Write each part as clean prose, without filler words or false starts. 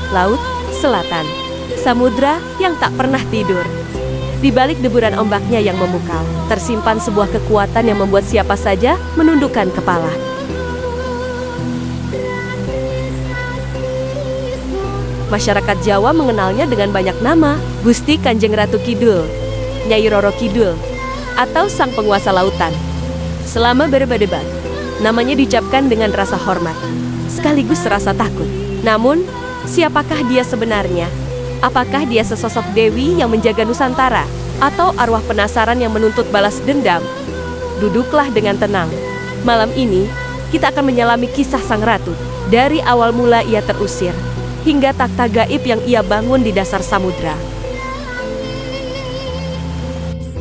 Laut Selatan, samudra yang tak pernah tidur. Di balik deburan ombaknya yang memukau, tersimpan sebuah kekuatan yang membuat siapa saja menundukkan kepala. Masyarakat Jawa mengenalnya dengan banyak nama: Gusti Kanjeng Ratu Kidul, Nyai Roro Kidul, atau Sang Penguasa Lautan. Selama berdebat, namanya diucapkan dengan rasa hormat, sekaligus rasa takut. Namun, siapakah dia sebenarnya? Apakah dia sesosok dewi yang menjaga Nusantara, atau arwah penasaran yang menuntut balas dendam? Duduklah dengan tenang. Malam ini, kita akan menyelami kisah sang ratu. Dari awal mula ia terusir, hingga takhta gaib yang ia bangun di dasar samudra.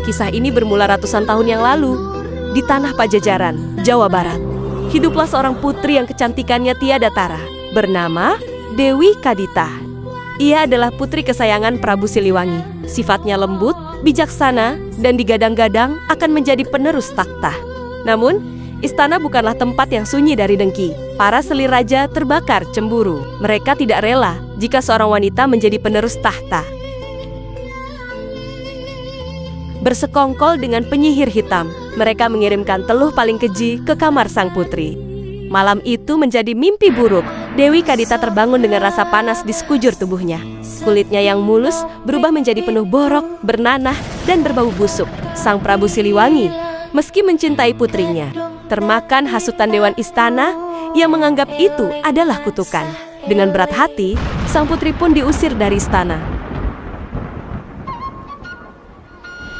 Kisah ini bermula ratusan tahun yang lalu, di tanah Pajajaran, Jawa Barat. Hiduplah seorang putri yang kecantikannya tiada tara, bernama Dewi Kadita. Ia adalah putri kesayangan Prabu Siliwangi. Sifatnya lembut, bijaksana, dan digadang-gadang akan menjadi penerus takhta. Namun, istana bukanlah tempat yang sunyi dari dengki. Para selir raja terbakar cemburu. Mereka tidak rela jika seorang wanita menjadi penerus tahta. Bersekongkol dengan penyihir hitam, mereka mengirimkan teluh paling keji ke kamar sang putri. Malam itu menjadi mimpi buruk. Dewi Kadita terbangun dengan rasa panas di sekujur tubuhnya. Kulitnya yang mulus berubah menjadi penuh borok, bernanah, dan berbau busuk. Sang Prabu Siliwangi, meski mencintai putrinya, termakan hasutan dewan istana yang menganggap itu adalah kutukan. Dengan berat hati, sang putri pun diusir dari istana.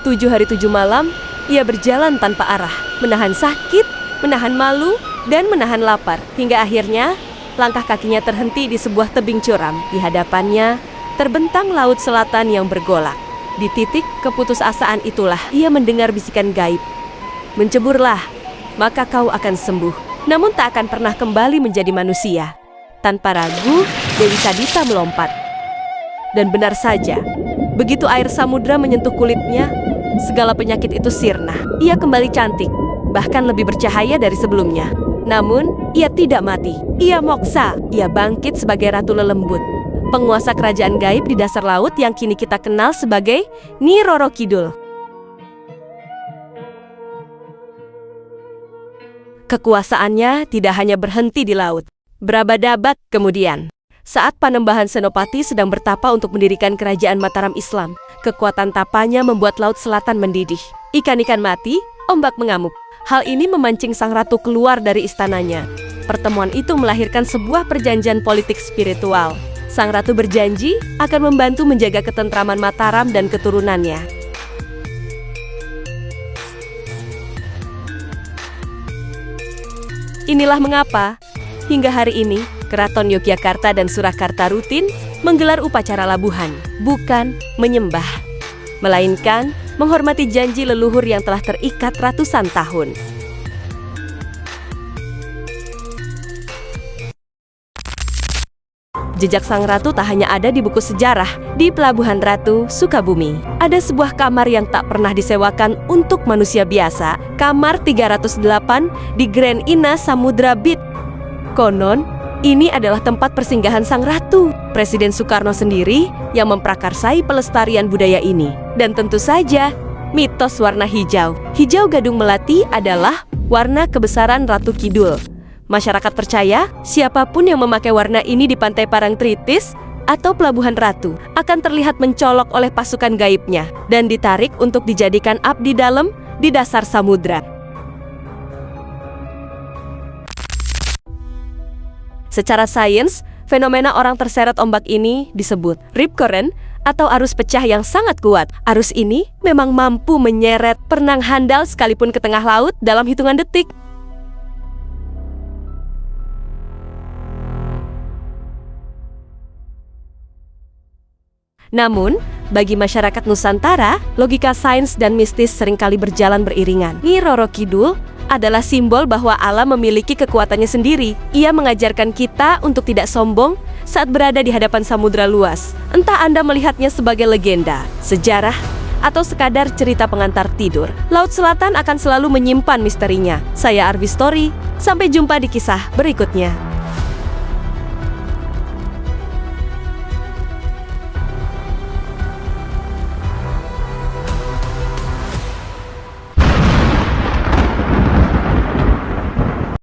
7 hari 7 malam, ia berjalan tanpa arah, menahan sakit, menahan malu, dan menahan lapar. Hingga akhirnya, langkah kakinya terhenti di sebuah tebing curam. Di hadapannya, terbentang laut selatan yang bergolak. Di titik keputusasaan itulah, ia mendengar bisikan gaib. Menceburlah, maka kau akan sembuh. Namun tak akan pernah kembali menjadi manusia. Tanpa ragu, Dewi Kadita melompat. Dan benar saja, begitu air samudra menyentuh kulitnya, segala penyakit itu sirna. Ia kembali cantik, bahkan lebih bercahaya dari sebelumnya. Namun, ia tidak mati. Ia moksa. Ia bangkit sebagai Ratu Lelembut, penguasa kerajaan gaib di dasar laut yang kini kita kenal sebagai Nyi Roro Kidul. Kekuasaannya tidak hanya berhenti di laut. Berabad-abad kemudian, saat Panembahan Senopati sedang bertapa untuk mendirikan kerajaan Mataram Islam, kekuatan tapanya membuat laut selatan mendidih. Ikan-ikan mati, ombak mengamuk. Hal ini memancing sang ratu keluar dari istananya. Pertemuan itu melahirkan sebuah perjanjian politik spiritual. Sang ratu berjanji akan membantu menjaga ketentraman Mataram dan keturunannya. Inilah mengapa, hingga hari ini, Keraton Yogyakarta dan Surakarta rutin menggelar upacara labuhan, bukan menyembah, melainkan menghormati janji leluhur yang telah terikat ratusan tahun. Jejak sang ratu tak hanya ada di buku sejarah. Di Pelabuhan Ratu, Sukabumi, ada sebuah kamar yang tak pernah disewakan untuk manusia biasa. Kamar 308 di Grand Ina Samudra Beach. Konon, ini adalah tempat persinggahan sang ratu. Presiden Soekarno sendiri yang memprakarsai pelestarian budaya ini. Dan tentu saja, mitos warna hijau. Hijau gadung melati adalah warna kebesaran Ratu Kidul. Masyarakat percaya, siapapun yang memakai warna ini di pantai Parangtritis atau Pelabuhan Ratu akan terlihat mencolok oleh pasukan gaibnya dan ditarik untuk dijadikan abdi dalam di dasar samudra. Secara sains, fenomena orang terseret ombak ini disebut rip current atau arus pecah yang sangat kuat. Arus ini memang mampu menyeret perenang handal sekalipun ke tengah laut dalam hitungan detik. Namun, bagi masyarakat Nusantara, logika sains dan mistis seringkali berjalan beriringan. Nyi Roro Kidul adalah simbol bahwa alam memiliki kekuatannya sendiri. Ia mengajarkan kita untuk tidak sombong saat berada di hadapan samudra luas. Entah Anda melihatnya sebagai legenda, sejarah, atau sekadar cerita pengantar tidur, Laut Selatan akan selalu menyimpan misterinya. Saya Arvi Story, sampai jumpa di kisah berikutnya.